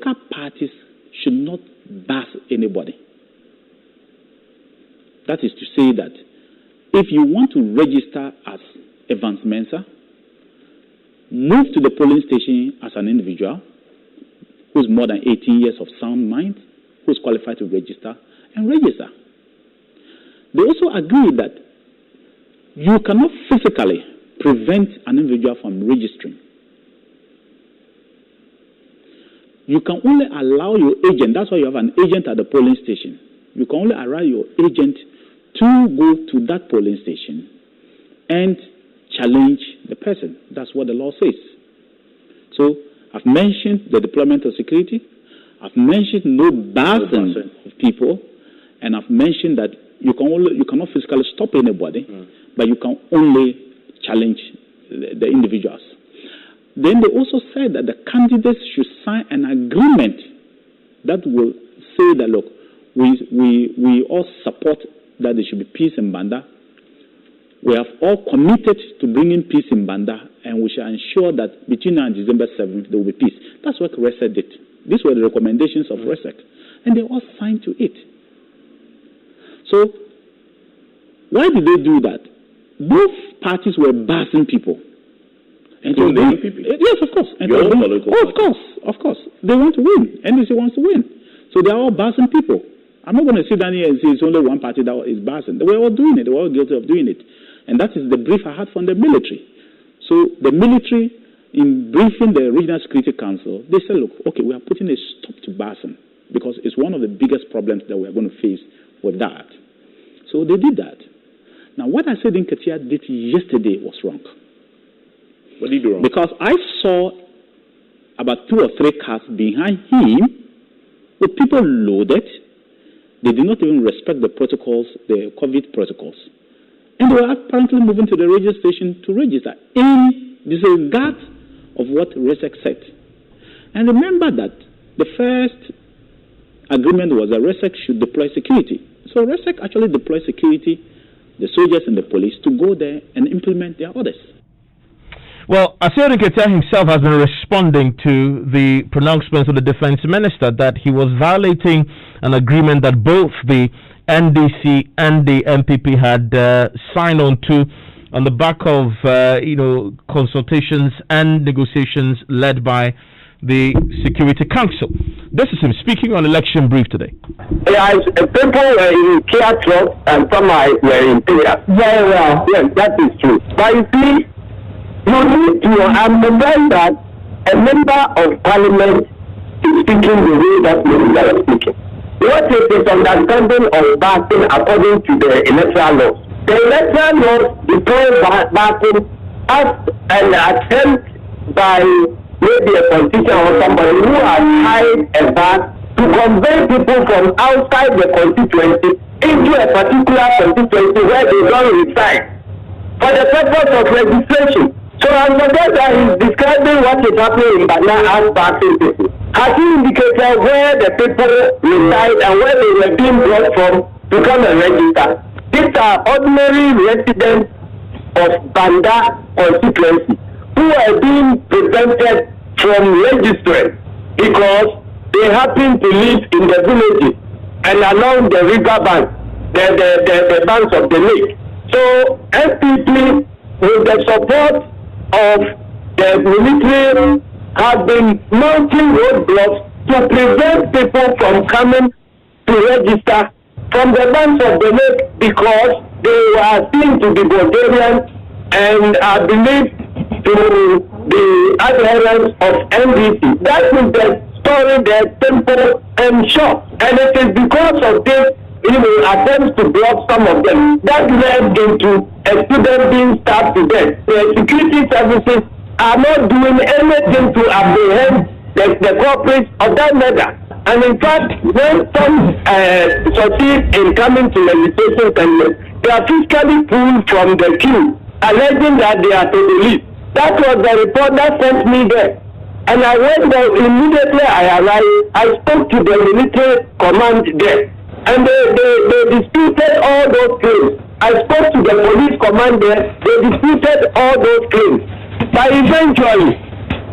political parties should not bus anybody. That is to say that if you want to register as Evans Mensah, move to the polling station as an individual who's more than 18 years of sound mind, who's qualified to register, and register. They also agree that you cannot physically prevent an individual from registering. You can only allow your agent, that's why you have an agent at the polling station. You can only allow your agent to go to that polling station and challenge the person. That's what the law says. So I've mentioned the deployment of security. I've mentioned no buzzing of people, and I've mentioned that you cannot physically stop anybody, but you can only challenge the individuals. Then they also said that the candidates should sign an agreement that will say that, look, we all support that there should be peace in Banda. We have all committed to bringing peace in Banda, and we shall ensure that between now and December 7th, there will be peace. That's what RESEC did. These were the recommendations of RESEC, and they all signed to it. So, why did they do that? Both parties were buzzing people. And so yes, of course. And of course. They want to win. NDC wants to win. So they are all buzzing people. I'm not going to sit down here and say it's only one party that is buzzing. They were all doing it. They were all guilty of doing it. And that is the brief I had from the military. So the military, in briefing the Regional Security Council, they said, look, okay, we are putting a stop to buzzing because it's one of the biggest problems that we are going to face with that. So they did that. Now, what I said in Katia did yesterday was wrong. What did you do wrong? Because I saw about 2 or 3 cars behind him with people loaded. They did not even respect the protocols, the COVID protocols. And they were apparently moving to the radio station to register in disregard of what RESEC said. And remember that the first agreement was that RESEC should deploy security. So RESEC actually deployed security, the soldiers and the police, to go there and implement their orders. Well, Asiodun Ketia himself has been responding to the pronouncements of the defense minister that he was violating an agreement that both the NDC and the MPP had signed on to on the back of consultations and negotiations led by the Security Council. This is him speaking on Election Brief today. Yes, people were in Kia trucks and some were in Kia. Very well. Yes, that is true. But you see, you need to understand that a member of parliament is speaking the way that minister is speaking. What is the understanding of backing according to the electoral laws? The electoral laws deploy backing as an attempt by maybe a politician or somebody who has hired a back to convey people from outside the constituency into a particular constituency where they don't reside for the purpose of registration. So I forget that he's describing what is happening in Bana as backing people. Has he indicated where the people reside and where they were being brought from to come and register? These are ordinary residents of Banda constituency who are being prevented from registering because they happen to live in the villages and along the river bank, the banks of the lake. So FPP, with the support of the military, have been mounting roadblocks to prevent people from coming to register from the banks of the lake because they are seen to be Bulgarians and are believed to the adherents of NDC. That is the story, the simple and short. And it is because of this, attempts to block some of them that led into a student being stabbed to death. The security services are not doing anything to apprehend the culprits of that murder. And in fact, when some succeed in coming to legislation centers, they are physically pulled from the queue, alleging that they are to the list. That was the report that sent me there. And I went there immediately I arrived. I spoke to the military command there. And they disputed all those claims. I spoke to the police command there. They disputed all those claims. But eventually,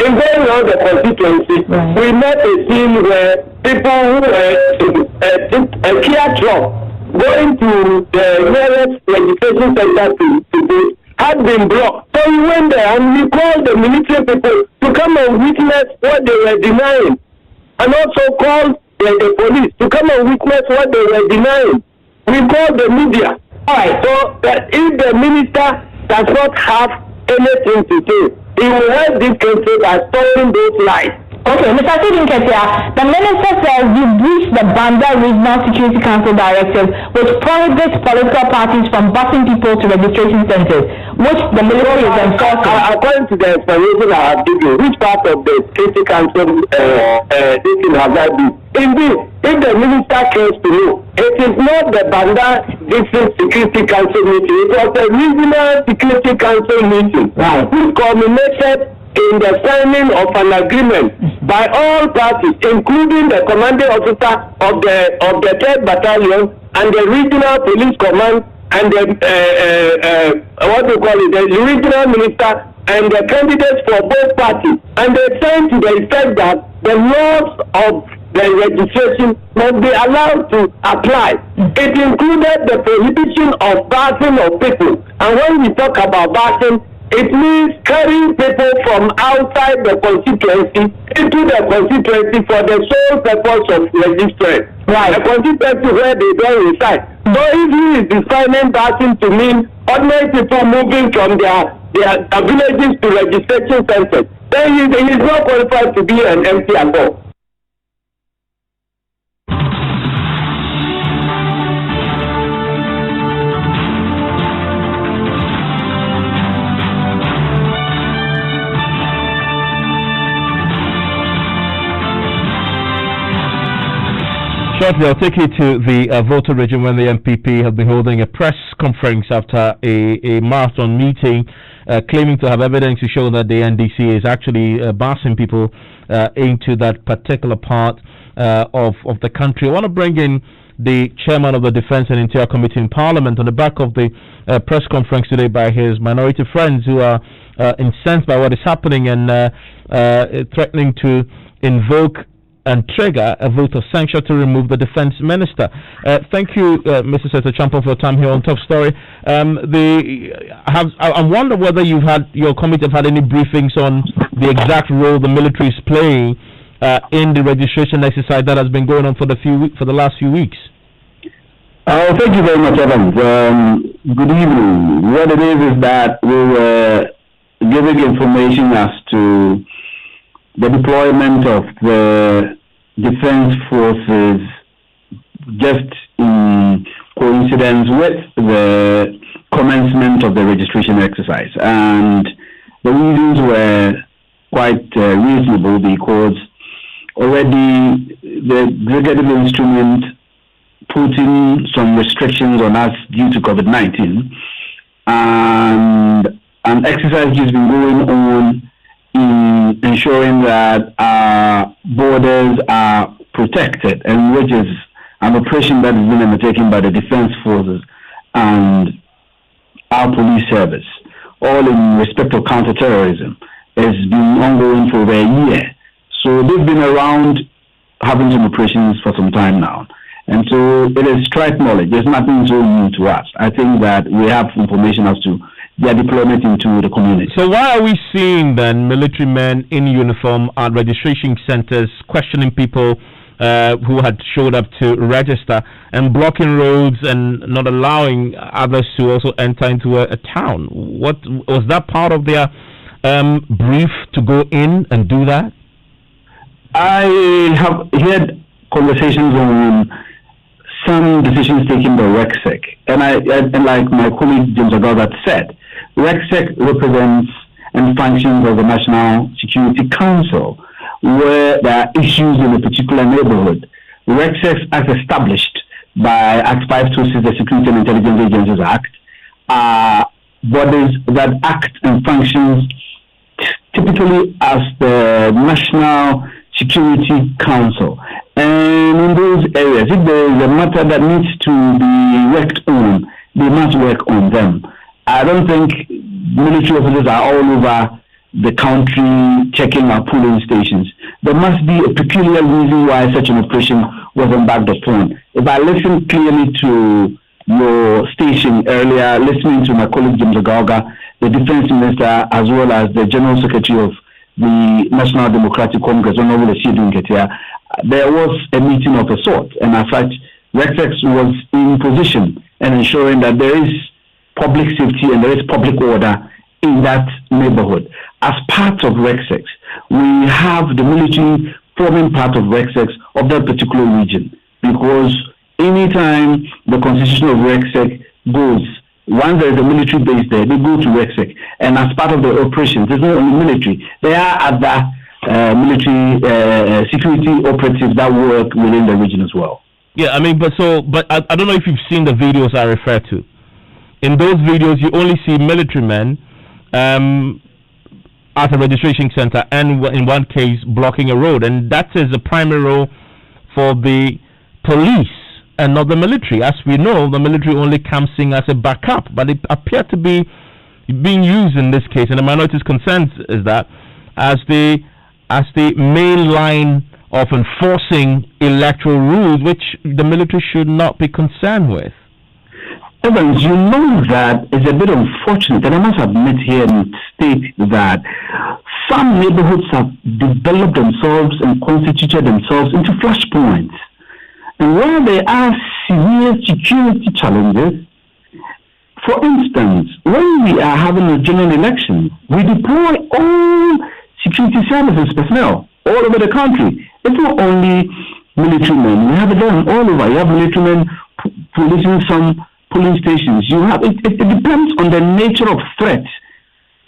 in going around the constituency, we met a scene where people who were a Kia truck going to the nearest registration center to vote had been blocked. So we went there and we called the military people to come and witness what they were denying, and also called the police to come and witness what they were denying. We called the media. Alright, so that if the minister does not have anything to say, he will help this country by stopping those lies. Okay, Mr. Ketia, the minister says you breached the Banda Regional Security Council directive, which prohibits political parties from busing people to registration centers, which the military is enforcing. According to the explanation I have given, which part of the Security Council this thing has I been? Indeed, if the minister cares to know, it is not the Banda District Security Council meeting, it was a regional Security Council meeting, which culminated in the signing of an agreement by all parties, including the commanding officer of the 3rd Battalion and the regional police command and the the regional minister and the candidates for both parties, and they signed to the effect that the laws of the registration must be allowed to apply. It included the prohibition of busing of people, and when we talk about busing, it means carrying people from outside the constituency into the constituency for the sole purpose of registering. Right. The constituency where they don't reside. So if he is defining busing to mean ordinary people moving from their villages to registration centers, then he is not qualified to be an MC at all. Shortly, I'll take you to the Volta region when the MPP have been holding a press conference after a marathon meeting, claiming to have evidence to show that the NDC is actually busing people into that particular part of the country. I want to bring in the chairman of the Defense and Interior Committee in Parliament on the back of the press conference today by his minority friends who are incensed by what is happening and threatening to invoke and trigger a vote of censure to remove the defense minister. Thank you, Mr. Seto Champon, for your time here on Top Story. I wonder whether your committee have had any briefings on the exact role the military is playing in the registration exercise that has been going on for the last few weeks. Thank you very much, Evans. Good evening. What it is that we were giving information as to the deployment of the defense forces just in coincidence with the commencement of the registration exercise. And the reasons were quite reasonable because already the executive instrument putting some restrictions on us due to COVID-19, and an exercise has been going on in ensuring that our borders are protected, and which is an operation that has been undertaken by the defense forces and our police service, all in respect of counterterrorism. It's been ongoing for over a year. So they've been around having some operations for some time now. And so it is strike knowledge. There's nothing so new to us. I think that we have information as to their deployment into the community. So why are we seeing then military men in uniform at registration centers questioning people who had showed up to register and blocking roads and not allowing others to also enter into a town? What was that part of their brief to go in and do that? I have heard conversations on some decisions taken by RECSEC, and like my colleague James Agaldat said, RECSEC represents and functions as a National Security Council where there are issues in a particular neighborhood. RECSEC, as established by Act 526, the Security and Intelligence Agencies Act, are bodies that act and function typically as the National Security Council. And in those areas, if there is a matter that needs to be worked on, they must work on them. I don't think military officers are all over the country, checking our polling stations. There must be a peculiar reason why such an operation was embarked upon. If I listen clearly to your station earlier, listening to my colleague James Agauga, the Defense Minister, as well as the General Secretary of the National Democratic Congress, Honorable Esiedun Ketia, there was a meeting of a sort, and as such, Rexex was in position and ensuring that there is public safety and there is public order in that neighborhood. As part of Rexex, we have the military forming part of Rexex of that particular region, because anytime the constitution of Rexex goes, once there is a military base there, they go to Rexex, and as part of the operations, there's not only military, there are other military security operatives that work within the region as well. Yeah, I mean, but I don't know if you've seen the videos I refer to. In those videos, you only see military men at a registration center, and in one case blocking a road, and that is the primary role for the police and not the military. As we know, the military only comes in as a backup, but it appeared to be being used in this case, and the minority's concern is that as the main line of enforcing electoral rules, which the military should not be concerned with. Evans, you know that it's a bit unfortunate, and I must admit here and state that some neighborhoods have developed themselves and constituted themselves into flashpoints. And where there are severe security challenges, for instance, when we are having a general election, we deploy all security services personnel all over the country. It's not only military men. We have it done all over. You have military men policing some polling stations. You have it depends on the nature of threat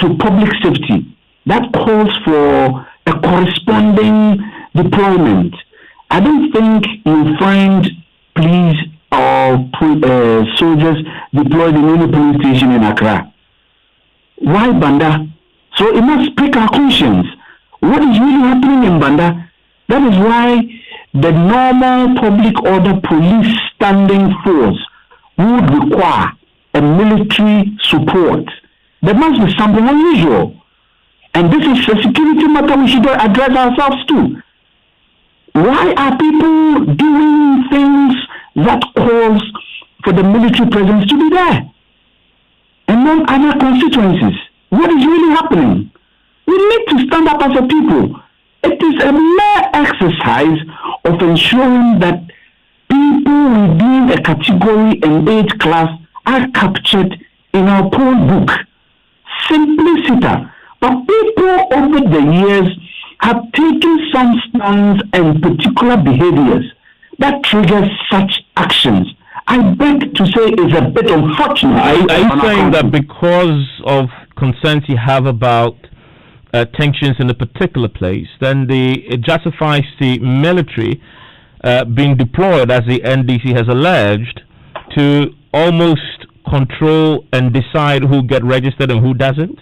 to public safety. That calls for a corresponding deployment. I don't think you find police or soldiers deployed in any police station in Accra. Why Banda? So it must prick our conscience. What is really happening in Banda? That is why the normal public order police standing force would require a military support. There must be something unusual. And this is a security matter we should address ourselves to. Why are people doing things that calls for the military presence to be there? And non other constituencies. What is really happening? We need to stand up as a people. It is a mere exercise of ensuring that people within a category and age class are captured in our poll book. Simplicity. But people over the years have taken some stands and particular behaviors that trigger such actions. I beg to say it's a bit unfortunate. Are you saying that because of concerns you have about tensions in a particular place, then it justifies the military being deployed, as the NDC has alleged, to almost control and decide who get registered and who doesn't?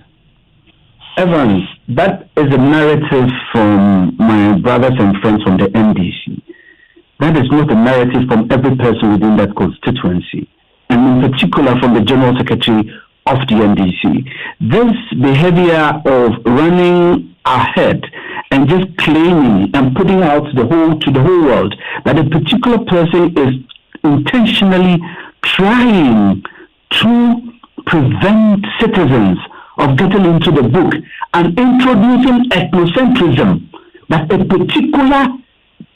Evans, that is a narrative from my brothers and friends from the NDC. That is not a narrative from every person within that constituency, and in particular from the General Secretary of the NDC. This behavior of running ahead and just claiming and putting out to the whole world that a particular person is intentionally trying to prevent citizens of getting into the book and introducing ethnocentrism, that a particular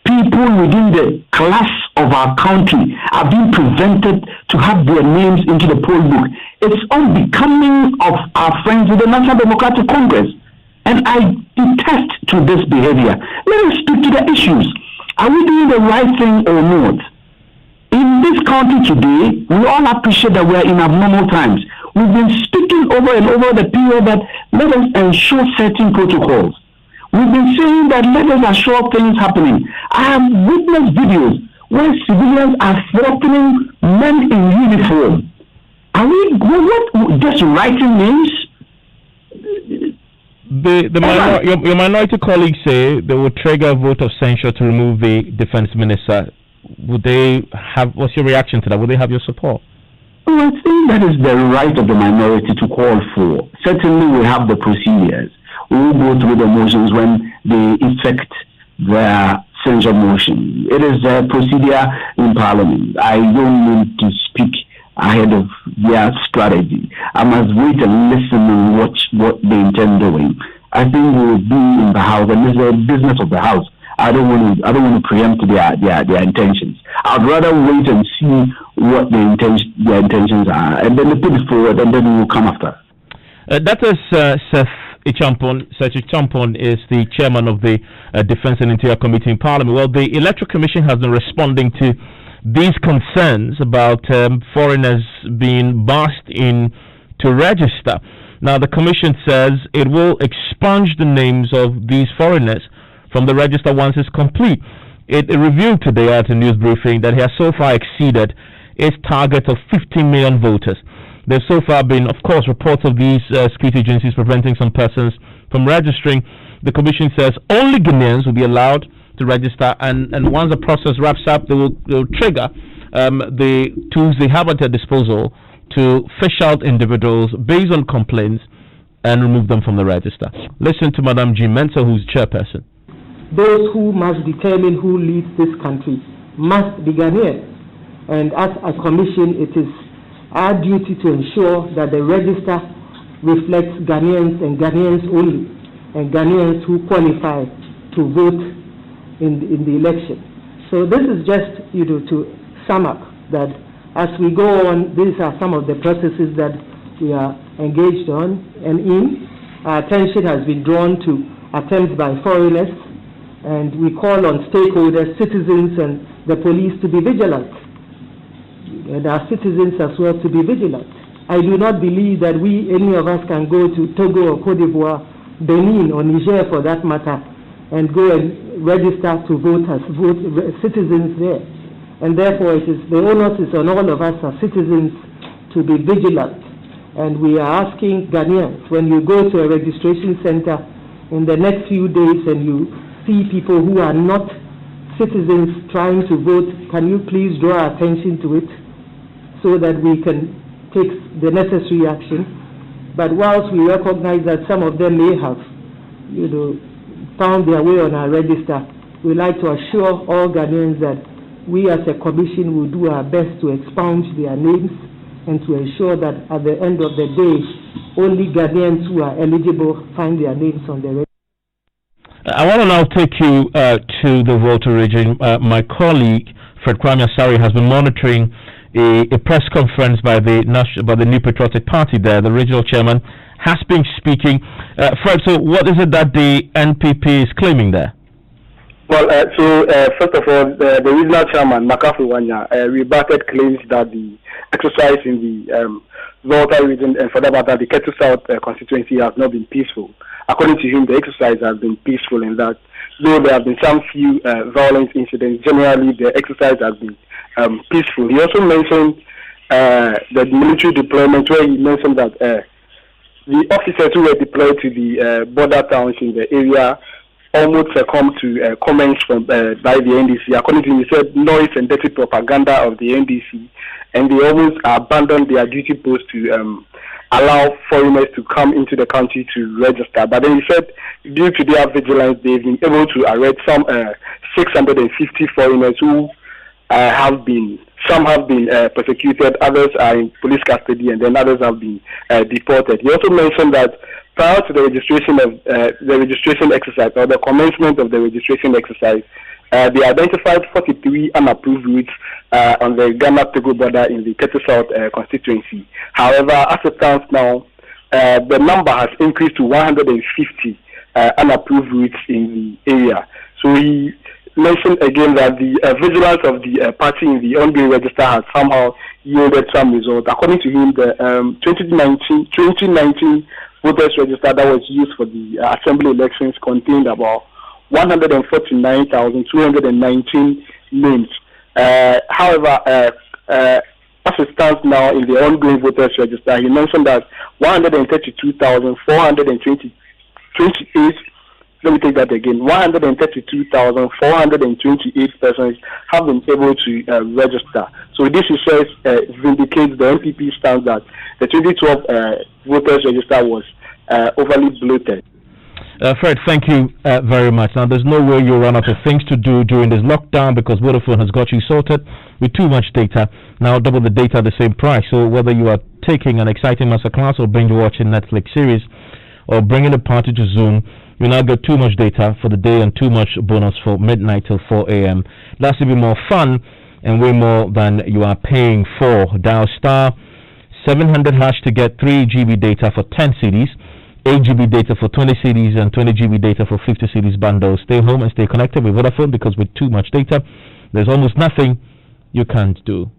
people within the class of our country are being prevented to have their names into the poll book. It's unbecoming of our friends with the National Democratic Congress. And I detest to this behavior. Let us speak to the issues. Are we doing the right thing or not? In this country today, we all appreciate that we are in abnormal times. We've been speaking over and over the period that let us ensure certain protocols. We've been saying that let us assure things happening. I have witnessed videos where civilians are threatening men in uniform. Are we what just writing names? Your minority colleagues say they will trigger a vote of censure to remove the defense minister. Would they have? What's your reaction to that? Would they have your support? Well, I think that is the right of the minority to call for. Certainly, we have the procedures. we will go through the motions when they effect their censure motion. It is a procedure in Parliament. I don't need to speak ahead of their strategy. I must wait and listen and watch what they intend doing. I think we will be in the House, and this is the business of the House. I don't want to preempt their intentions. I'd rather wait and see what their intentions are, and then they put it forward, and then we will come after. That is Seth Ichampon. Seth Ichampon is the chairman of the Defence and Interior Committee in Parliament. Well, the Electoral Commission has been responding to these concerns about foreigners being barged in to register. Now, the Commission says it will expunge the names of these foreigners from the register once it's complete. It revealed today at a news briefing that he has so far exceeded its target of 15 million voters. There's so far been, of course, reports of these security agencies preventing some persons from registering. The Commission says only Ghanaians will be allowed to register, and once the process wraps up, they will trigger the tools they have at their disposal to fish out individuals based on complaints and remove them from the register. Listen to Madam Evans Mensah, who's chairperson. Those who must determine who leads this country must be Ghanaians. And as a commission, it is our duty to ensure that the register reflects Ghanaians and Ghanaians only, and Ghanaians who qualify to vote in the election. So this is just, to sum up that as we go on, these are some of the processes that we are engaged on and in. Our attention has been drawn to attempts by foreigners, and we call on stakeholders, citizens, and the police to be vigilant, and our citizens as well to be vigilant. I do not believe that any of us can go to Togo or Cote d'Ivoire, Benin or Niger for that matter, and go and register to vote as citizens there. And therefore, the onus is on all of us as citizens to be vigilant. And we are asking Ghanaians, when you go to a registration center in the next few days and you see people who are not citizens trying to vote, can you please draw attention to it so that we can take the necessary action? But whilst we recognize that some of them may have, found their way on our register, we like to assure all Ghanaians that we as a commission will do our best to expunge their names and to ensure that at the end of the day, only Ghanaians who are eligible find their names on the register. I want to now take you to the voter region. My colleague, Fred Kwame Asari, has been monitoring a press conference by the New Patriotic Party there. The regional chairman has been speaking. Fred, so what is it that the NPP is claiming there? Well, first of all, the regional chairman, Makafu Wanya, rebutted claims that the exercise in the Volta region, and for that matter, the Ketu South constituency has not been peaceful. According to him, the exercise has been peaceful in that, though there have been some few violent incidents, generally the exercise has been peaceful. He also mentioned the military deployment, where he mentioned that the officers who were deployed to the border towns in the area almost succumbed to comments from by the NDC. According to him, he said noise and dirty propaganda of the NDC, and they almost abandoned their duty post to allow foreigners to come into the country to register. But then he said, due to their vigilance, they've been able to arrest some 650 foreigners who some have been persecuted, others are in police custody, and then others have been deported. He also mentioned that prior to the registration exercise, or the commencement of the registration exercise, they identified 43 unapproved routes on the Ghana-Togo border in the Ketu South constituency. However, as it stands now, the number has increased to 150 unapproved routes in the area. So he mentioned again that the vigilance of the party in the ongoing register has somehow yielded some results. According to him, the 2019 voters register that was used for the assembly elections contained about 149,219 names. However, as it stands now in the ongoing voters register, he mentioned that 132,428, let me take that again, 132,428 persons have been able to register. So this says vindicates the NPP stance that the 2012 voters register was overly bloated. Fred, thank you very much. Now, there's no way you'll run out of things to do during this lockdown because Vodafone has got you sorted with too much data. Now, double the data at the same price. So, whether you are taking an exciting masterclass or binge watching Netflix series or bringing a party to Zoom, you now get too much data for the day and too much bonus for midnight till 4 a.m. That's even more fun and way more than you are paying for. Dial star 700 hash to get 3 GB data for 10 CDs. 8 GB data for 20 CDs and 20 GB data for 50 CDs bundles. Stay home and stay connected with Vodafone because with too much data, there's almost nothing you can't do.